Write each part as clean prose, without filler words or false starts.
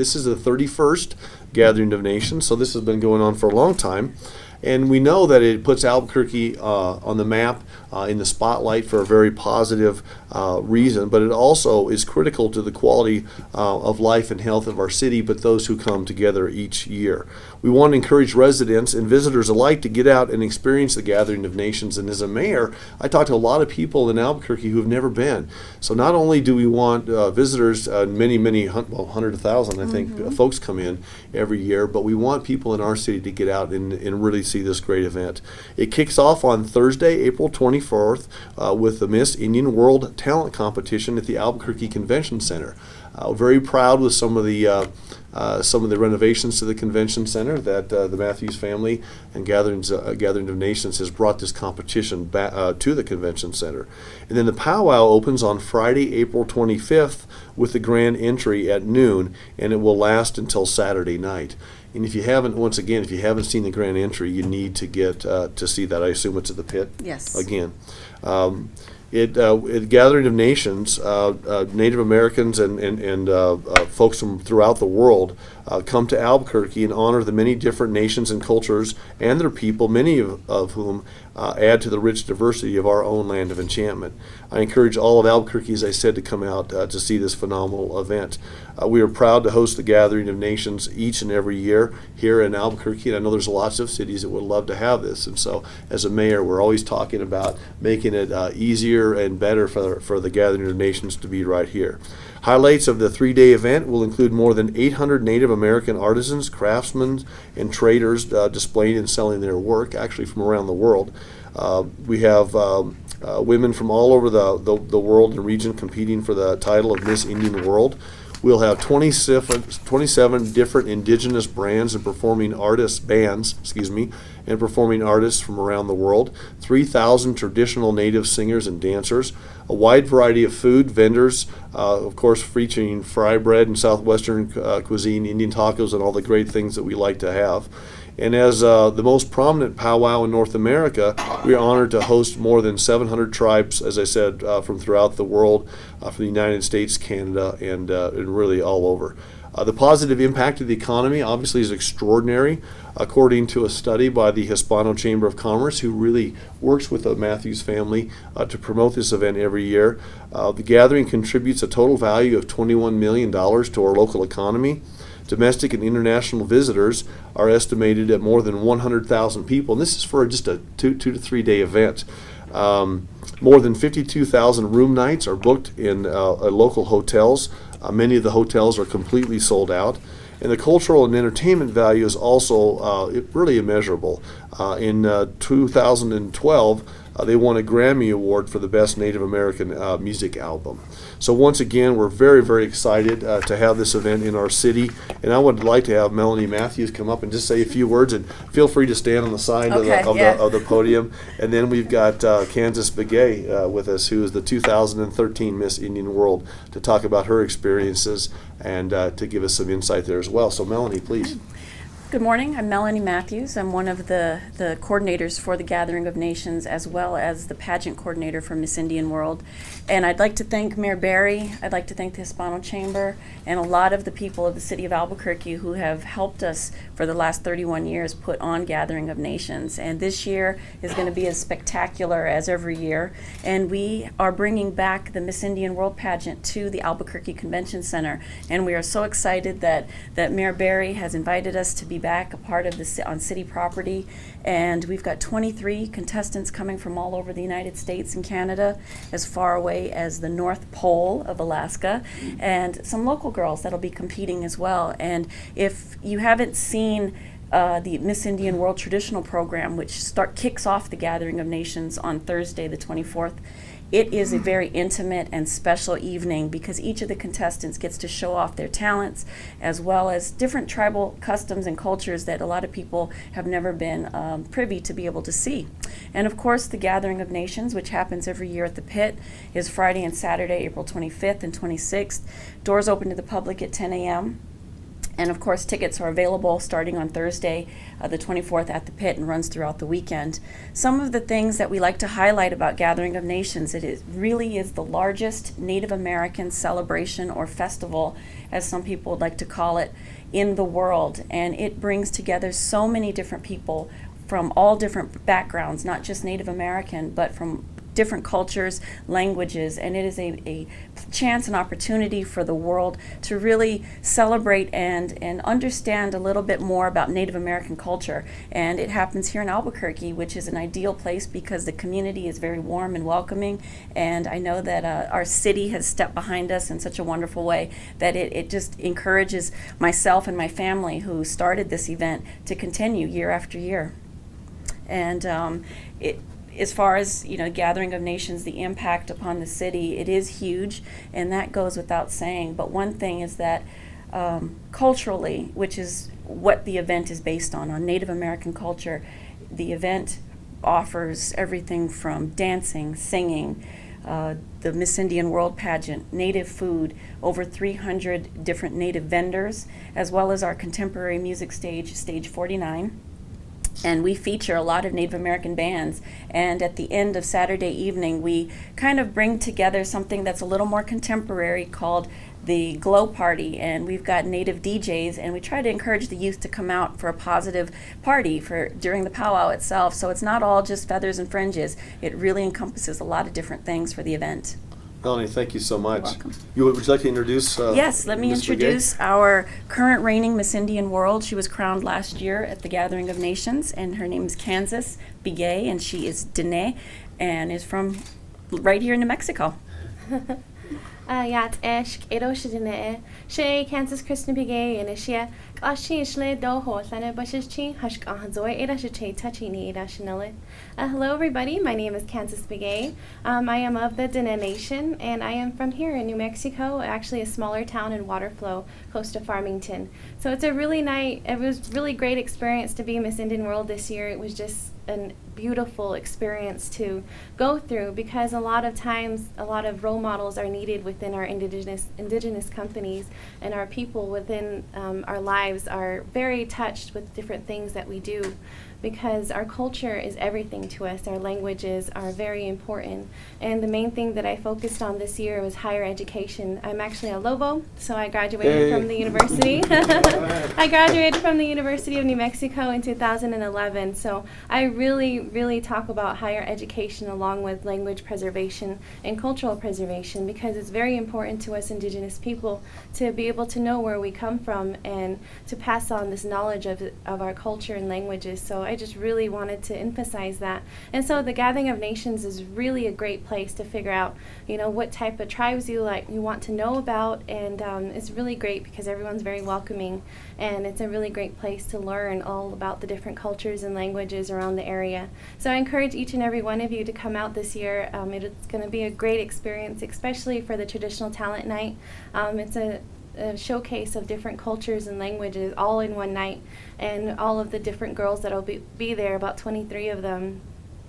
This is the 31st Gathering of Nations, so this has been going on for a long time. And we know that it puts Albuquerque on the map, in the spotlight for a very positive reason, but it also is critical to the quality of life and health of our city, but those who come together each year. We want to encourage residents and visitors alike to get out and experience the Gathering of Nations. And as a mayor, I talk to a lot of people in Albuquerque who have never been. So not only do we want visitors, many, hundreds of thousands, I think, folks come in every year, but we want people in our city to get out and really see this great event. It kicks off on Thursday, April 24th, with the Miss Indian World Talent Competition at the Albuquerque Convention Center. Very proud with some of the renovations to the convention center that the Matthews family and Gathering of Nations has brought this competition back to the convention center. And then the powwow opens on Friday, April 25th with the grand entry at noon, and it will last until Saturday night. And if you haven't seen the grand entry, you need to get to see that. I assume it's at the pit? Yes. Again. Gathering of Nations, Native Americans and folks from throughout the world come to Albuquerque and honor the many different nations and cultures and their people, many of whom add to the rich diversity of our own land of enchantment. I encourage all of Albuquerque, as I said, to come out to see this phenomenal event. We are proud to host the Gathering of Nations each and every year here in Albuquerque, and I know there's lots of cities that would love to have this. And so, as a mayor, we're always talking about making it easier and better for the Gathering of Nations to be right here. Highlights of the 3-day event will include more than 800 Native American artisans, craftsmen, and traders displaying and selling their work, actually from around the world. We have women from all over the world and region competing for the title of Miss Indian World. We'll have 27 different indigenous bands and performing artists from around the world, 3,000 traditional native singers and dancers, a wide variety of food vendors, of course featuring fry bread and southwestern cuisine, Indian tacos, and all the great things that we like to have. And as the most prominent powwow in North America, we are honored to host more than 700 tribes, as I said, from throughout the world, from the United States, Canada, and really all over. The positive impact of the economy obviously is extraordinary, according to a study by the Hispano Chamber of Commerce, who really works with the Matthews family to promote this event every year. The gathering contributes a total value of $21 million to our local economy. Domestic and international visitors are estimated at more than 100,000 people, and this is for just a 2 to 3 day event. More than 52,000 room nights are booked in local hotels. Many of the hotels are completely sold out. And the cultural and entertainment value is also really immeasurable. In 2012, they won a Grammy Award for the Best Native American Music Album. So once again, we're very, very excited to have this event in our city. And I would like to have Melanie Matthews come up and just say a few words. And feel free to stand on the side of the podium. And then we've got Kansas Begay with us, who is the 2013 Miss Indian World, to talk about her experiences and to give us some insight there as well. So Melanie, please. Good morning. I'm Melanie Matthews. I'm one of the coordinators for the Gathering of Nations, as well as the pageant coordinator for Miss Indian World. And I'd like to thank Mayor Barry, I'd like to thank the Hispano Chamber, and a lot of the people of the city of Albuquerque who have helped us for the last 31 years put on Gathering of Nations. And this year is going to be as spectacular as every year. And we are bringing back the Miss Indian World pageant to the Albuquerque Convention Center. And we are so excited that Mayor Barry has invited us to be back a part of on city property. And we've got 23 contestants coming from all over the United States and Canada, as far away as the North Pole of Alaska, and some local girls that'll be competing as well. And if you haven't seen the Miss Indian World Traditional Program, which kicks off the Gathering of Nations on Thursday the 24th, it is a very intimate and special evening because each of the contestants gets to show off their talents, as well as different tribal customs and cultures that a lot of people have never been privy to be able to see. And of course, the Gathering of Nations, which happens every year at the Pit, is Friday and Saturday, April 25th and 26th. Doors open to the public at 10 a.m. And of course, tickets are available starting on Thursday, the 24th at the pit, and runs throughout the weekend. Some of the things that we like to highlight about Gathering of Nations, really is the largest Native American celebration or festival, as some people would like to call it, in the world. And it brings together so many different people from all different backgrounds, not just Native American, but from different cultures, languages, and it is a chance and opportunity for the world to really celebrate and understand a little bit more about Native American culture. And it happens here in Albuquerque, which is an ideal place because the community is very warm and welcoming, and I know that our city has stepped behind us in such a wonderful way that it just encourages myself and my family who started this event to continue year after year. And as far as Gathering of Nations, the impact upon the city, it is huge, and that goes without saying. But one thing is that culturally, which is what the event is based on Native American culture, the event offers everything from dancing, singing, the Miss Indian World pageant, Native food, over 300 different Native vendors, as well as our contemporary music stage, Stage 49. And we feature a lot of Native American bands. And at the end of Saturday evening, we kind of bring together something that's a little more contemporary called the Glow Party. And we've got Native DJs, and we try to encourage the youth to come out for a positive party during the powwow itself. So it's not all just feathers and fringes. It really encompasses a lot of different things for the event. Melanie, thank you so much. You're welcome. Would you like to introduce? Yes, let me Ms. introduce our current reigning Miss Indian World. She was crowned last year at the Gathering of Nations, and her name is Kansas Bigay, and she is Denim, and is from right here in New Mexico. Yat Esh, Edo Shidine, She, Kansas Christian Bigay, and Ishia, Ashi Shle Do Ho, Lana Bushes Chi, Hushk Ahazoi, Eda Shiche, Tachini, Eda Shinele. Hello, everybody. My name is Kansas Bigay. I am of the Denim Nation, and I am from here in New Mexico, actually a smaller town in Waterflow, close to Farmington. So it's it was really great experience to be Miss Indian World this year. It was just a beautiful experience to go through because a lot of times a lot of role models are needed within our indigenous companies, and our people within our lives are very touched with different things that we do because our culture is everything to us. Our languages are very important, and the main thing that I focused on this year was higher education. I'm actually a Lobo, so I graduated from the university. I graduated from the University of New Mexico in 2011, so I really talk about higher education along with language preservation and cultural preservation because it's very important to us indigenous people to be able to know where we come from and to pass on this knowledge of our culture and languages. So I just really wanted to emphasize that. And so the Gathering of Nations is really a great place to figure out, what type of tribes you want to know about, and it's really great because everyone's very welcoming, and it's a really great place to learn all about the different cultures and languages around the area. So I encourage each and every one of you to come out this year. It's going to be a great experience, especially for the traditional talent night. It's a showcase of different cultures and languages all in one night, and all of the different girls that will be there, about 23 of them,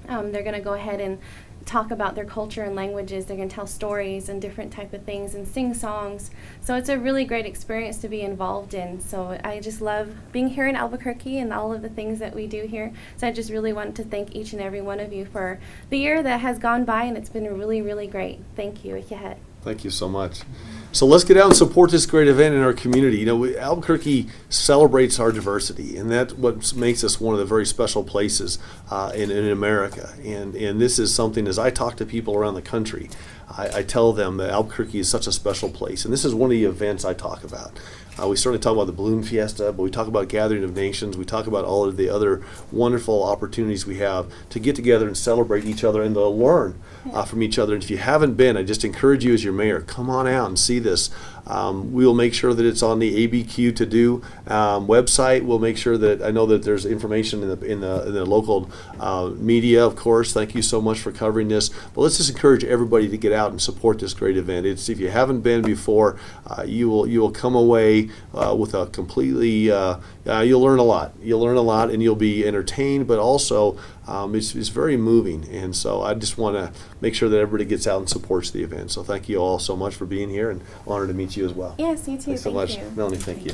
they're going to go ahead and talk about their culture and languages. They're going to tell stories and different type of things and sing songs. So it's a really great experience to be involved in. So I just love being here in Albuquerque and all of the things that we do here. So I just really wanted to thank each and every one of you for the year that has gone by, and it's been really great. Thank you. Thank you so much. So let's get out and support this great event in our community. Albuquerque celebrates our diversity, and that's what makes us one of the very special places in America. And this is something, as I talk to people around the country, I tell them that Albuquerque is such a special place. And this is one of the events I talk about. We certainly talk about the Balloon Fiesta, but we talk about Gathering of Nations. We talk about all of the other wonderful opportunities we have to get together and celebrate each other and to learn from each other. And if you haven't been, I just encourage you as your mayor, come on out and see this. We will make sure that it's on the ABQ To Do website. We'll make sure that, I know that there's information in the local media, of course. Thank you so much for covering this. But let's just encourage everybody to get out and support this great event. If you haven't been before, you will come away with a completely, you'll learn a lot. You'll learn a lot, and you'll be entertained, but also it's very moving. And so I just want to make sure that everybody gets out and supports the event. So thank you all so much for being here, and honored to meet you as well. Yes, you too. Thanks so much. You. Melanie, thank you.